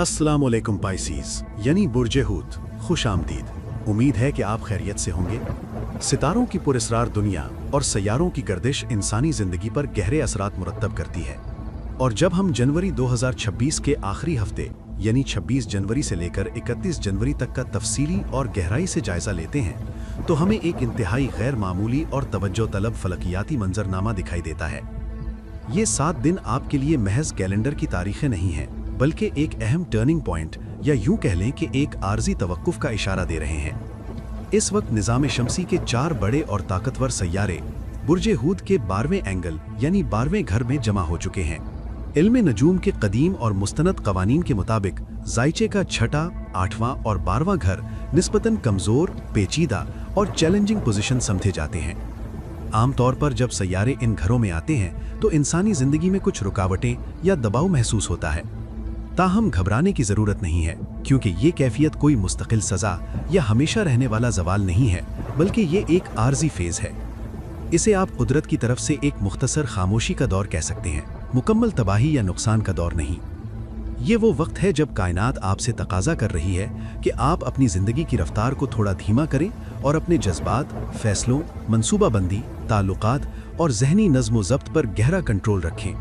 अस्सलाम वालेकुम पाइसीज यानी बुर्जे हूत, खुश आमदीद। उम्मीद है कि आप खैरियत से होंगे। सितारों की पुरस्रार दुनिया और सैयारों की गर्दिश इंसानी ज़िंदगी पर गहरे असरात मुरतब करती है। और जब हम जनवरी 2026 के आखिरी हफ्ते यानी 26 जनवरी से लेकर 31 जनवरी तक का तफसीली और गहराई से जायज़ा लेते हैं तो हमें एक इंतहाई गैर मामूली और तवज्जो तलब फलकियाती मंजरनामा दिखाई देता है। ये 7 दिन आपके लिए महज कैलेंडर की तारीखें नहीं हैं, बल्कि एक अहम टर्निंग पॉइंट या यूं कह लें कि एक आर्जी तवक्कुफ का इशारा दे रहे हैं। इस वक्त निज़ाम शमसी के 4 बड़े और ताकतवर सैयारे बुर्जे हूद के 12वें एंगल यानी 12वें घर में जमा हो चुके हैं। इल्म नजूम के कदीम और मुस्तनद कवानीन के मुताबिक जायचे का 6ठा, 8वां और 12वां घर निस्बतन कमज़ोर, पेचीदा और चैलेंजिंग पोजीशन समझे जाते हैं। आमतौर पर जब सैयारे इन घरों में आते हैं तो इंसानी ज़िंदगी में कुछ रुकावटें या दबाव महसूस होता है। ताहम घबराने की ज़रूरत नहीं है, क्योंकि ये कैफियत कोई मुस्तकिल सज़ा या हमेशा रहने वाला जवाल नहीं है, बल्कि ये एक आर्जी फेज़ है। इसे आप कुदरत की तरफ से एक मुख्तसर खामोशी का दौर कह सकते हैं, मुकम्मल तबाही या नुकसान का दौर नहीं। ये वो वक्त है जब कायनात आपसे तकाजा कर रही है कि आप अपनी ज़िंदगी की रफ्तार को थोड़ा धीमा करें और अपने जज्बात, फैसलों, मनसूबाबंदी, ताल्लुकात और जहनी नज़्म व ज़ब्त पर गहरा कंट्रोल रखें।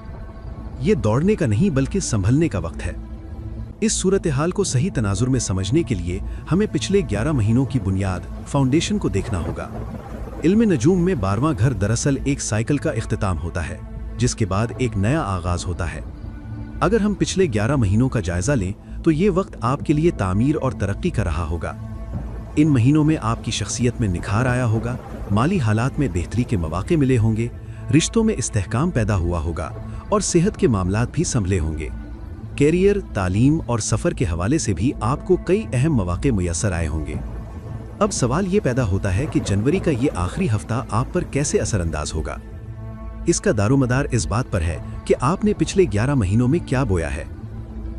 ये दौड़ने का नहीं बल्कि संभलने का वक्त है। इस सूरत हाल को सही तनाजुर में समझने के लिए हमें पिछले 11 महीनों की बुनियाद, फाउंडेशन को देखना होगा। इल्म नजूम में 12वां घर दरअसल एक साइकिल का इख्तिताम होता है, जिसके बाद एक नया आगाज होता है। अगर हम पिछले 11 महीनों का जायजा लें तो ये वक्त आपके लिए तामीर और तरक्की का रहा होगा। इन महीनों में आपकी शख्सियत में निखार आया होगा, माली हालात में बेहतरी के मौके मिले होंगे, रिश्तों में इस्तेहकाम पैदा हुआ होगा और सेहत के मामलात भी संभले होंगे। कैरियर, तालीम और सफ़र के हवाले से भी आपको कई अहम मौके मुयस्सर आए होंगे। अब सवाल ये पैदा होता है कि जनवरी का ये आखिरी हफ्ता आप पर कैसे असरअंदाज होगा। इसका दारोमदार इस बात पर है कि आपने पिछले 11 महीनों में क्या बोया है।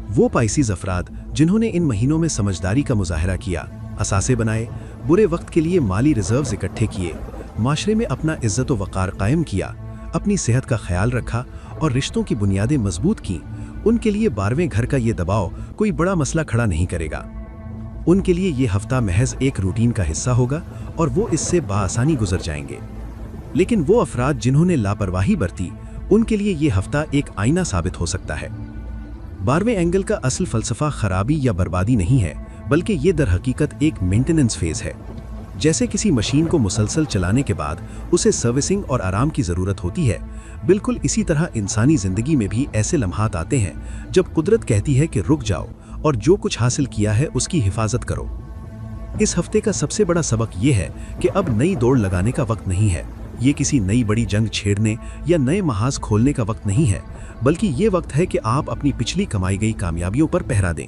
वो पाइसीज अफराद जिन्होंने इन महीनों में समझदारी का मुजाहरा किया, असासे बनाए, बुरे वक्त के लिए माली रिजर्व्स इकट्ठे किए, माशरे में अपना इज्जत व वक़ार कायम किया, अपनी सेहत का ख्याल रखा और रिश्तों की बुनियादें मजबूत की, उनके लिए 12वें घर का ये दबाव कोई बड़ा मसला खड़ा नहीं करेगा। उनके लिए ये हफ्ता महज एक रूटीन का हिस्सा होगा और वो इससे बाआसानी गुजर जाएंगे। लेकिन वो अफराद जिन्होंने लापरवाही बरती, उनके लिए ये हफ्ता एक आईना साबित हो सकता है। 12वें एंगल का असल फलसफा खराबी या बर्बादी नहीं है, बल्कि ये दर हकीकत एक मेंटेनेंस फेज है। जैसे किसी मशीन को मुसलसल चलाने के बाद उसे सर्विसिंग और आराम की ज़रूरत होती है, बिल्कुल इसी तरह इंसानी ज़िंदगी में भी ऐसे लम्हात आते हैं जब कुदरत कहती है कि रुक जाओ और जो कुछ हासिल किया है उसकी हिफाजत करो। इस हफ्ते का सबसे बड़ा सबक ये है कि अब नई दौड़ लगाने का वक्त नहीं है। ये किसी नई बड़ी जंग छेड़ने या नए महाज खोलने का वक्त नहीं है, बल्कि ये वक्त है कि आप अपनी पिछली कमाई गई कामयाबियों पर पहरा दें।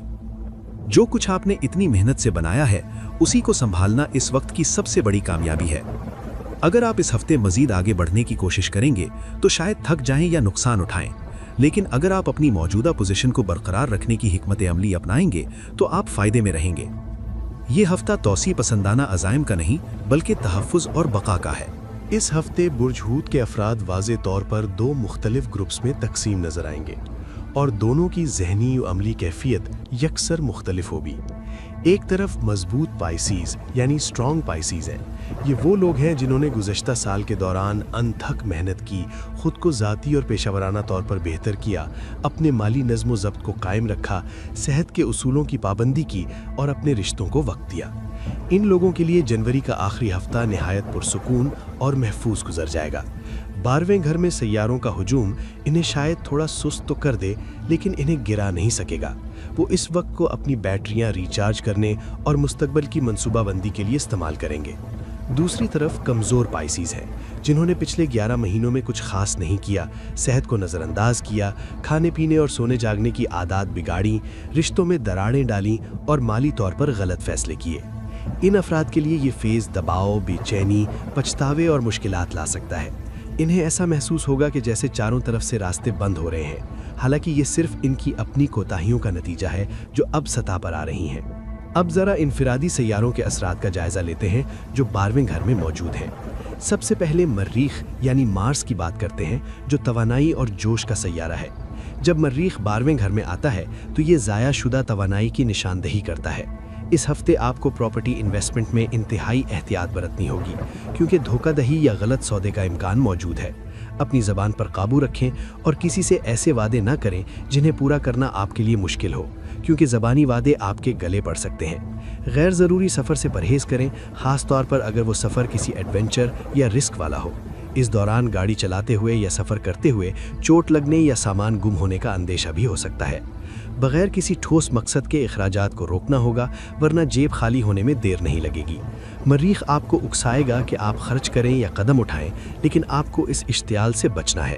जो कुछ आपने इतनी मेहनत से बनाया है, उसी को संभालना इस वक्त की सबसे बड़ी कामयाबी है। अगर आप इस हफ्ते मजीद आगे बढ़ने की कोशिश करेंगे तो शायद थक जाएं या नुकसान उठाएं, लेकिन अगर आप अपनी मौजूदा पोजीशन को बरकरार रखने की हिकमत अमली अपनाएंगे तो आप फायदे में रहेंगे। ये हफ्ता तौसी पसंदाना अज़ाइम का नहीं, बल्कि तहफ़्फ़ुज़ और बका का है। इस हफ्ते बुर्ज हूद के अफराद वाज़े तौर पर 2 मुख्तलिफ ग्रुप्स में तकसीम नजर आएंगे और दोनों की ज़हनी व अमली कैफियत यकसर मुख्तलिफ होगी। एक तरफ मजबूत पाइसीज यानी स्ट्रॉन्ग पाइसीज हैं। ये वो लोग हैं जिन्होंने गुज़श्ता साल के दौरान अनथक मेहनत की, ख़ुद को ज़ाती और पेशावराना तौर पर बेहतर किया, अपने माली नज़्म व ज़ब्त को कायम रखा, सेहत के उसूलों की पाबंदी की और अपने रिश्तों को वक्त दिया। इन लोगों के लिए जनवरी का आखिरी हफ्ता निहायत पुरसुकून और महफूज गुजर जाएगा। 12वें घर में सैयारों का हुजूम इन्हें शायद थोड़ा सुस्त तो कर दे, लेकिन इन्हें गिरा नहीं सकेगा। वो इस वक्त को अपनी बैटरियां रिचार्ज करने और मुस्तकबिल की मनसूबाबंदी के लिए इस्तेमाल करेंगे। दूसरी तरफ कमज़ोर पाइसीज हैं, जिन्होंने पिछले 11 महीनों में कुछ खास नहीं किया, सेहत को नज़रअंदाज किया, खाने पीने और सोने जागने की आदत बिगाड़ी, रिश्तों में दरारें डाली और माली तौर पर गलत फैसले किए। इन अफराद के लिए ये फेज़ दबाव, बेचैनी, पछतावे और मुश्किलात ला सकता है। इन्हें ऐसा महसूस होगा कि जैसे चारों तरफ से रास्ते बंद हो रहे हैं, हालांकि ये सिर्फ इनकी अपनी कोताहियों का नतीजा है जो अब सतह पर आ रही हैं। अब ज़रा इनफिरादी सैयारों के असरात का जायज़ा लेते हैं जो 12वें घर में मौजूद हैं। सबसे पहले मर्रीख यानी मार्स की बात करते हैं, जो तवानाई और जोश का सैयारा है। جب مریخ 12ویں گھر میں آتا ہے تو یہ ضائع شدہ توانائی کی نشاندہی کرتا ہے۔ اس ہفتے آپ کو پراپرٹی انویسٹمنٹ میں انتہائی احتیاط برتنی ہوگی کیونکہ دھوکہ دہی یا غلط سودے کا امکان موجود ہے۔ اپنی زبان پر قابو رکھیں اور کسی سے ایسے وعدے نہ کریں جنہیں پورا کرنا آپ کے لیے مشکل ہو، کیونکہ زبانی وعدے آپ کے گلے پڑ سکتے ہیں۔ غیر ضروری سفر سے پرہیز کریں، خاص طور پر اگر وہ سفر کسی ایڈونچر یا رسک والا ہو۔ اس دوران گاڑی چلاتے ہوئے یا سفر کرتے ہوئے چوٹ لگنے یا سامان گم ہونے کا اندیشہ بھی ہو سکتا ہے۔ بغیر کسی ٹھوس مقصد کے اخراجات کو روکنا ہوگا، ورنہ جیب خالی ہونے میں دیر نہیں لگے گی۔ مریخ آپ کو اکسائے گا کہ آپ خرچ کریں یا قدم اٹھائیں، لیکن آپ کو اس اشتعال سے بچنا ہے۔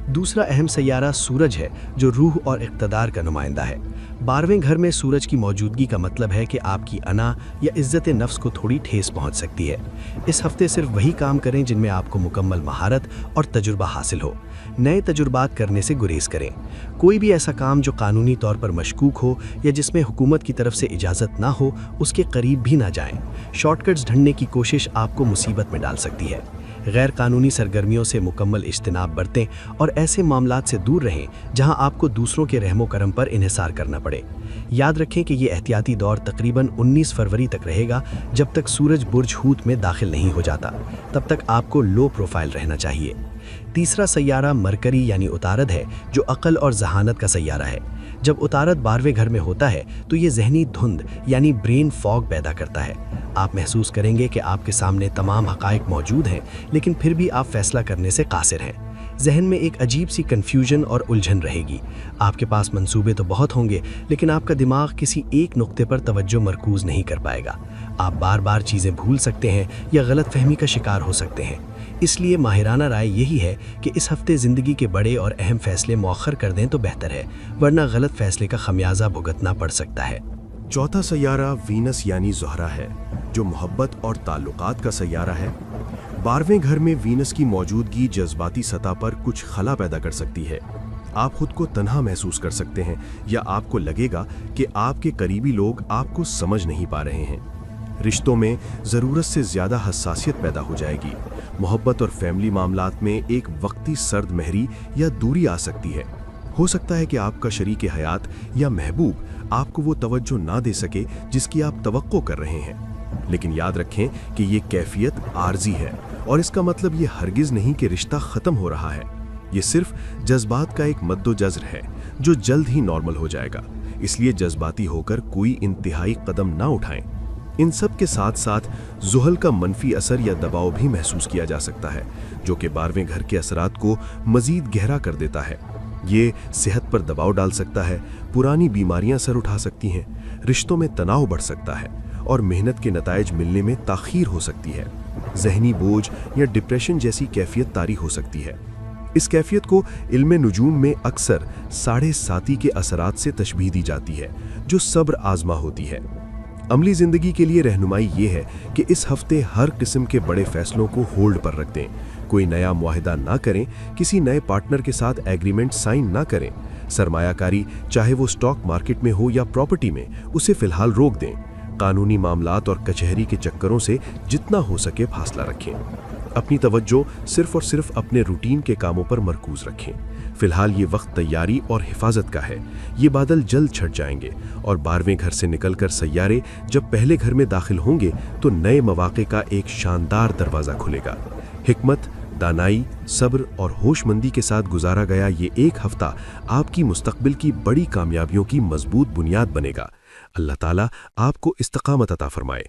دوسرا اہم سیارہ سورج ہے، جو روح اور اقتدار کا نمائندہ ہے۔ 12ویں گھر میں سورج کی موجودگی کا مطلب ہے کہ آپ کی انا یا عزت نفس کو تھوڑی ٹھیس پہنچ سکتی ہے۔ اس ہفتے صرف وہی کام کریں جن میں آپ کو مکمل مہارت اور تجربہ حاصل ہو۔ نئے تجربات کرنے سے گریز کریں۔ کوئی بھی ایسا کام جو قانونی طور پر مشکوک ہو یا جس میں حکومت کی طرف سے اجازت نہ ہو، اس کے قریب بھی نہ جائیں۔ شارٹ کٹس ڈھونڈنے کی کوشش آپ کو مصیبت میں ڈال سکتی ہے۔ غیر قانونی سرگرمیوں سے مکمل اجتناب برتیں اور ایسے معاملات سے دور رہیں جہاں آپ کو دوسروں کے رحم و کرم پر انحصار کرنا پڑے۔ یاد رکھیں کہ یہ احتیاطی دور تقریباً 19 فروری تک رہے گا۔ جب تک سورج برج حوت میں داخل نہیں ہو جاتا، تب تک آپ کو لو پروفائل رہنا چاہیے۔ تیسرا سیارہ مرکری یعنی عطارد ہے، جو عقل اور ذہانت کا سیارہ ہے۔ جب عطارد 12ویں گھر میں ہوتا ہے تو یہ ذہنی دھند یعنی برین فاگ پیدا کرتا ہے۔ آپ محسوس کریں گے کہ آپ کے سامنے تمام حقائق موجود ہیں، لیکن پھر بھی آپ فیصلہ کرنے سے قاصر ہیں۔ ذہن میں ایک عجیب سی کنفیوژن اور الجھن رہے گی۔ آپ کے پاس منصوبے تو بہت ہوں گے، لیکن آپ کا دماغ کسی ایک نقطے پر توجہ مرکوز نہیں کر پائے گا۔ آپ بار بار چیزیں بھول سکتے ہیں یا غلط فہمی کا شکار ہو سکتے ہیں۔ اس لیے ماہرانہ رائے یہی ہے کہ اس ہفتے زندگی کے بڑے اور اہم فیصلے مؤخر کر دیں تو بہتر ہے، ورنہ غلط فیصلے کا خمیازہ بھگتنا پڑ سکتا ہے۔ چوتھا سیارہ وینس یعنی زہرہ ہے، جو محبت اور تعلقات کا سیارہ ہے۔ 12ویں گھر میں وینس کی موجودگی جذباتی سطح پر کچھ خلا پیدا کر سکتی ہے۔ آپ خود کو تنہا محسوس کر سکتے ہیں یا آپ کو لگے گا کہ آپ کے قریبی لوگ آپ کو سمجھ نہیں پا رہے ہیں۔ رشتوں میں ضرورت سے زیادہ حساسیت پیدا ہو جائے گی۔ محبت اور فیملی معاملات میں ایک وقتی سرد مہری یا دوری آ سکتی ہے۔ ہو سکتا ہے کہ آپ کا شریک حیات یا محبوب آپ کو وہ توجہ نہ دے سکے جس کی آپ توقع کر رہے ہیں، لیکن یاد رکھیں کہ یہ کیفیت عارضی ہے اور اس کا مطلب یہ ہرگز نہیں کہ رشتہ ختم ہو رہا ہے۔ یہ صرف جذبات کا ایک مد و جزر ہے جو جلد ہی نارمل ہو جائے گا، اس لیے جذباتی ہو کر کوئی انتہائی قدم نہ اٹھائیں۔ ان سب کے ساتھ ساتھ زحل کا منفی اثر یا دباؤ بھی محسوس کیا جا سکتا ہے، جو کہ 12ویں گھر کے اثرات کو مزید گہرا کر دیتا ہے۔ یہ صحت پر دباؤ ڈال سکتا ہے، پرانی بیماریاں سر اٹھا سکتی ہیں، رشتوں میں تناؤ بڑھ سکتا ہے اور محنت کے نتائج ملنے میں تاخیر ہو سکتی ہے۔ ذہنی بوجھ یا ڈپریشن جیسی کیفیت طاری ہو سکتی ہے۔ اس کیفیت کو علم نجوم میں اکثر 7.5 کے اثرات سے تشبیہ دی جاتی ہے، جو صبر آزما ہوتی ہے۔ عملی زندگی کے لیے رہنمائی یہ ہے کہ اس ہفتے ہر قسم کے بڑے فیصلوں کو ہولڈ پر رکھ دیں۔ کوئی نیا معاہدہ نہ کریں، کسی نئے پارٹنر کے ساتھ ایگریمنٹ سائن نہ کریں۔ سرمایہ کاری چاہے وہ سٹاک مارکیٹ میں ہو یا پراپرٹی میں، اسے فی الحال روک دیں۔ قانونی معاملات اور کچہری کے چکروں سے جتنا ہو سکے فاصلہ رکھیں۔ اپنی توجہ صرف اور صرف اپنے روٹین کے کاموں پر مرکوز رکھیں۔ فی الحال یہ وقت تیاری اور حفاظت کا ہے۔ یہ بادل جلد چھٹ جائیں گے اور 12ویں گھر سے نکل کر سیارے جب پہلے گھر میں داخل ہوں گے تو نئے مواقع کا ایک شاندار دروازہ کھلے گا۔ حکمت، دانائی، صبر اور ہوش مندی کے ساتھ گزارا گیا یہ ایک ہفتہ آپ کی مستقبل کی بڑی کامیابیوں کی مضبوط بنیاد بنے گا۔ اللہ تعالیٰ آپ کو استقامت عطا فرمائے۔